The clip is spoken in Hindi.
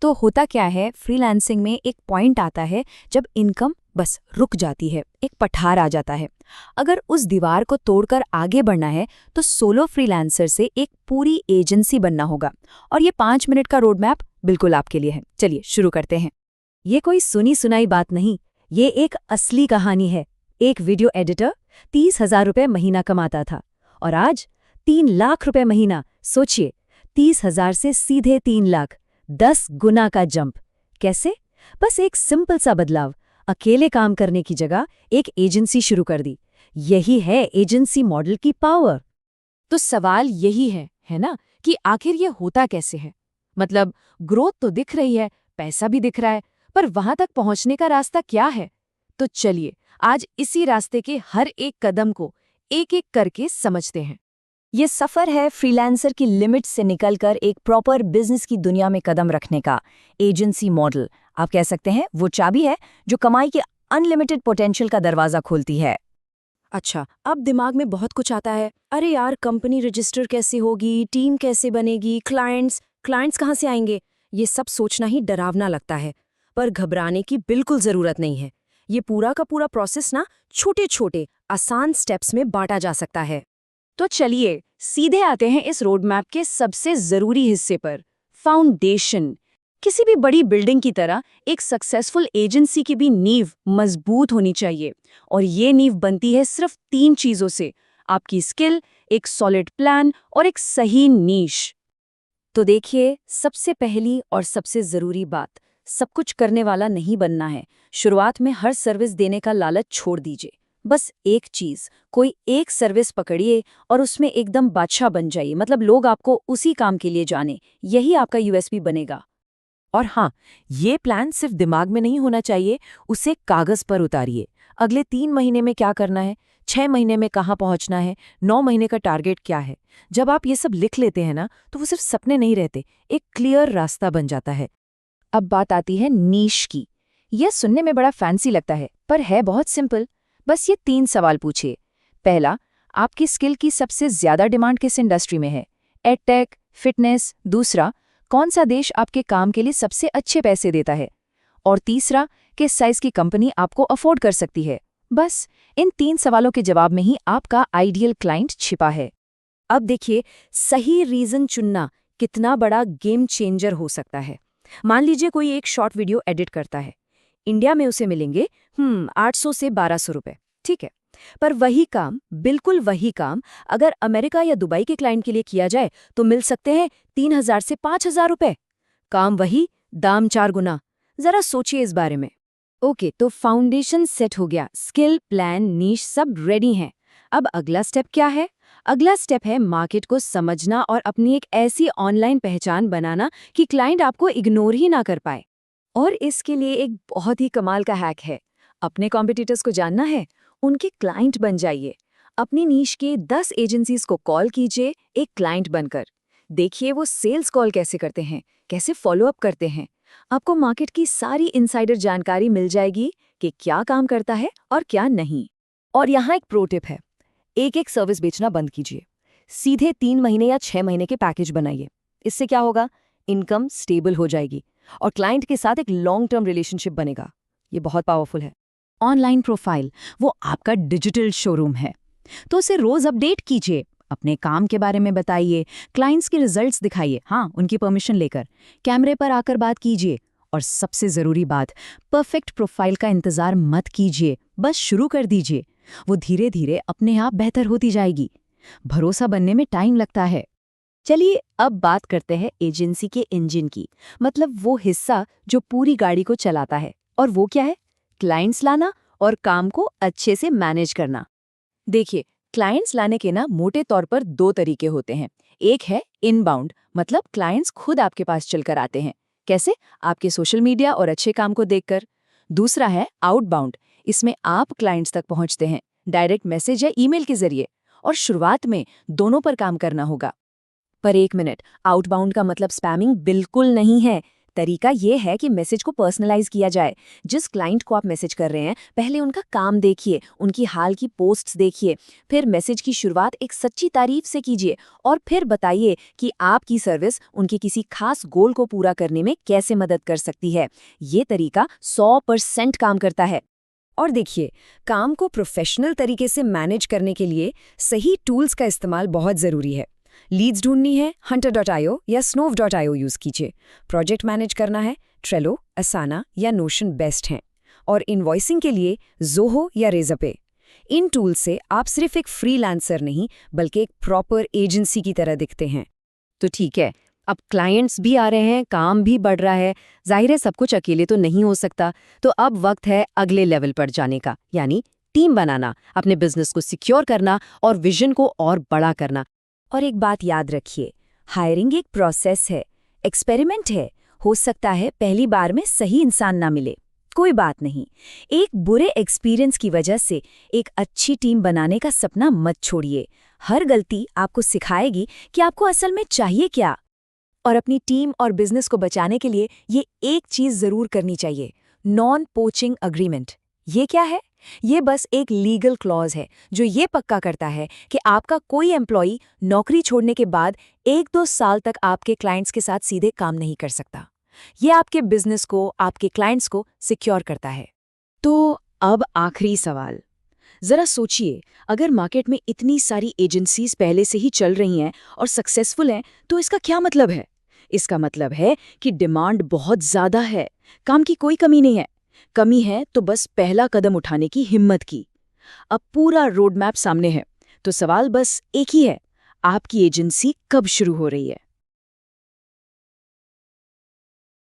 तो होता क्या है, फ्रीलांसिंग में एक पॉइंट आता है जब इनकम बस रुक जाती है, एक पठार आ जाता है। अगर उस दीवार को तोड़कर आगे बढ़ना है तो सोलो फ्रीलांसर से एक पूरी एजेंसी बनना होगा। और ये 5 मिनट का रोड मैप बिल्कुल आपके लिए है। चलिए शुरू करते हैं। ये कोई सुनी सुनाई बात नहीं, ये एक असली कहानी है। एक वीडियो एडिटर 30,000 रुपये महीना कमाता था और आज 3 लाख रुपए महीना। सोचिए, 30,000 से सीधे 3 लाख, 10 गुना का जंप। कैसे? बस एक सिंपल सा बदलाव, अकेले काम करने की जगह एक एजेंसी शुरू कर दी। यही है एजेंसी मॉडल की पावर। तो सवाल यही है ना, कि आखिर ये होता कैसे है? मतलब ग्रोथ तो दिख रही है, पैसा भी दिख रहा है, पर वहां तक पहुंचने का रास्ता क्या है? तो चलिए आज इसी रास्ते के हर एक कदम को एक एक करके समझते हैं। ये सफ़र है फ्रीलांसर की लिमिट से निकलकर एक प्रॉपर बिजनेस की दुनिया में कदम रखने का। एजेंसी मॉडल, आप कह सकते हैं, वो चाबी है जो कमाई के अनलिमिटेड पोटेंशियल का दरवाज़ा खोलती है। अच्छा, अब दिमाग में बहुत कुछ आता है। अरे यार, कंपनी रजिस्टर कैसे होगी, टीम कैसे बनेगी, क्लाइंट्स कहाँ से आएंगे? ये सब सोचना ही डरावना लगता है। पर घबराने की बिल्कुल ज़रूरत नहीं है। ये पूरा का पूरा प्रोसेस ना छोटे छोटे आसान स्टेप्स में बांटा जा सकता है। तो चलिए सीधे आते हैं इस रोड मैप के सबसे ज़रूरी हिस्से पर, फाउंडेशन। किसी भी बड़ी बिल्डिंग की तरह एक सक्सेसफुल एजेंसी की भी नींव मजबूत होनी चाहिए। और ये नींव बनती है सिर्फ 3 चीज़ों से: आपकी स्किल, एक सॉलिड प्लान और एक सही नीश। तो देखिए, सबसे पहली और सबसे ज़रूरी बात, सब कुछ करने वाला नहीं बनना है। शुरुआत में हर सर्विस देने का लालच छोड़ दीजिए। बस एक चीज़, कोई एक सर्विस पकड़िए और उसमें एकदम बादशाह बन जाइए। मतलब लोग आपको उसी काम के लिए जाने, यही आपका यूएसपी बनेगा। और हाँ, ये प्लान सिर्फ दिमाग में नहीं होना चाहिए, उसे कागज पर उतारिए। अगले 3 महीने में क्या करना है, 6 महीने में कहाँ पहुँचना है, 9 महीने का टारगेट क्या है। जब आप ये सब लिख लेते हैं ना, तो वो सिर्फ सपने नहीं रहते, एक क्लियर रास्ता बन जाता है। अब बात आती है नीश की। यह सुनने में बड़ा फैंसी लगता है, पर है बहुत सिंपल। बस ये 3 सवाल पूछिए। पहला, आपकी स्किल की सबसे ज्यादा डिमांड किस इंडस्ट्री में है? Edtech, fitness? दूसरा, कौन सा देश आपके काम के लिए सबसे अच्छे पैसे देता है? और तीसरा, किस साइज की कंपनी आपको अफोर्ड कर सकती है? बस इन 3 सवालों के जवाब में ही आपका आइडियल क्लाइंट छिपा है। अब देखिए, सही रीजन चुनना कितना बड़ा गेम चेंजर हो सकता है। मान लीजिए कोई एक शॉर्ट वीडियो एडिट करता है। इंडिया में उसे मिलेंगे 800 से 1200 रुपए, ठीक है। पर वही काम, बिल्कुल वही काम, अगर अमेरिका या दुबई के क्लाइंट के लिए किया जाए तो मिल सकते हैं 3,000 से 5,000 रुपए। काम वही, दाम 4 गुना। जरा सोचिए इस बारे में। ओके, तो फाउंडेशन सेट हो गया, स्किल, प्लान, नीश सब रेडी हैं। अब अगला स्टेप क्या है? अगला स्टेप है मार्केट को समझना और अपनी एक ऐसी ऑनलाइन पहचान बनाना कि क्लाइंट आपको इग्नोर ही ना कर पाए। और इसके लिए एक बहुत ही कमाल का हैक है। अपने कॉम्पिटिटर्स को जानना है, उनके क्लाइंट बन जाइए। अपनी नीश के 10 एजेंसीज को कॉल कीजिए एक क्लाइंट बनकर। देखिए वो सेल्स कॉल कैसे करते हैं, कैसे फॉलो अप करते हैं। आपको मार्केट की सारी इनसाइडर जानकारी मिल जाएगी कि क्या काम करता है और क्या नहीं। और यहाँ एक प्रो टिप है, एक सर्विस बेचना बंद कीजिए। सीधे 3 महीने या 6 महीने के पैकेज बनाइए। इससे क्या होगा? इनकम स्टेबल हो जाएगी और क्लाइंट के साथ एक लॉन्ग टर्म रिलेशनशिप बनेगा। ये बहुत पावरफुल है। ऑनलाइन प्रोफाइल, वो आपका डिजिटल शोरूम है, तो उसे रोज अपडेट कीजिए। अपने काम के बारे में बताइए, क्लाइंट्स के रिजल्ट्स दिखाइए, हाँ, उनकी परमिशन लेकर। कैमरे पर आकर बात कीजिए। और सबसे ज़रूरी बात, परफेक्ट प्रोफाइल का इंतज़ार मत कीजिए, बस शुरू कर दीजिए। वो धीरे धीरे अपने आप बेहतर होती जाएगी। भरोसा बनने में टाइम लगता है। चलिए अब बात करते हैं एजेंसी के इंजन की, मतलब वो हिस्सा जो पूरी गाड़ी को चलाता है। और वो क्या है? क्लाइंट्स लाना और काम को अच्छे से मैनेज करना। देखिए, क्लाइंट्स लाने के ना मोटे तौर पर 2 तरीके होते हैं। एक है इनबाउंड, मतलब क्लाइंट्स खुद आपके पास चलकर आते हैं। कैसे? आपके सोशल मीडिया और अच्छे काम को देखकर। दूसरा है आउटबाउंड, इसमें आप क्लाइंट्स तक पहुंचते हैं, डायरेक्ट मैसेज या ईमेल के जरिए। और शुरुआत में दोनों पर काम करना होगा। पर एक मिनट, आउटबाउंड का मतलब स्पैमिंग बिल्कुल नहीं है। तरीका ये है कि मैसेज को पर्सनलाइज किया जाए। जिस क्लाइंट को आप मैसेज कर रहे हैं, पहले उनका काम देखिए, उनकी हाल की पोस्ट्स देखिए, फिर मैसेज की शुरुआत एक सच्ची तारीफ से कीजिए और फिर बताइए कि आपकी सर्विस उनके किसी खास गोल को पूरा करने में कैसे मदद कर सकती है। ये तरीका 100% काम करता है। और देखिए, काम को प्रोफेशनल तरीके से मैनेज करने के लिए सही टूल्स का इस्तेमाल बहुत ज़रूरी है। लीड्स ढूंढनी है, hunter.io या snove.io यूज़ कीजिए। प्रोजेक्ट मैनेज करना है, ट्रेलो, असाना या नोशन बेस्ट हैं। और इनवॉइसिंग के लिए ज़ोहो या रेज़रपे। इन टूल्स से आप सिर्फ एक फ्रीलांसर नहीं, बल्कि एक प्रॉपर एजेंसी की तरह दिखते हैं। तो ठीक है, अब क्लाइंट्स भी आ रहे हैं, काम भी बढ़ रहा है, जाहिर है सब कुछ अकेले तो नहीं हो सकता। तो अब वक्त है अगले लेवल पर जाने का, यानी टीम बनाना, अपने बिजनेस को सिक्योर करना और विजन को और बड़ा करना। और एक बात याद रखिए, हायरिंग एक प्रोसेस है, एक्सपेरिमेंट है। हो सकता है पहली बार में सही इंसान ना मिले, कोई बात नहीं। एक बुरे एक्सपीरियंस की वजह से एक अच्छी टीम बनाने का सपना मत छोड़िए। हर गलती आपको सिखाएगी कि आपको असल में चाहिए क्या। और अपनी टीम और बिजनेस को बचाने के लिए ये एक चीज जरूर करनी चाहिए, नॉन पोचिंग अग्रीमेंट। ये क्या है? ये बस एक लीगल क्लॉज है जो ये पक्का करता है कि आपका कोई एम्प्लॉई नौकरी छोड़ने के बाद 1-2 साल तक आपके क्लाइंट्स के साथ सीधे काम नहीं कर सकता। ये आपके बिजनेस को, आपके क्लाइंट्स को सिक्योर करता है। तो अब आखिरी सवाल, जरा सोचिए, अगर मार्केट में इतनी सारी एजेंसीज पहले से ही चल रही हैं और सक्सेसफुल हैं, तो इसका क्या मतलब है? इसका मतलब है कि डिमांड बहुत ज्यादा है, काम की कोई कमी नहीं है। कमी है तो बस पहला कदम उठाने की हिम्मत की। अब पूरा रोड मैप सामने है, तो सवाल बस एक ही है, आपकी एजेंसी कब शुरू हो रही है?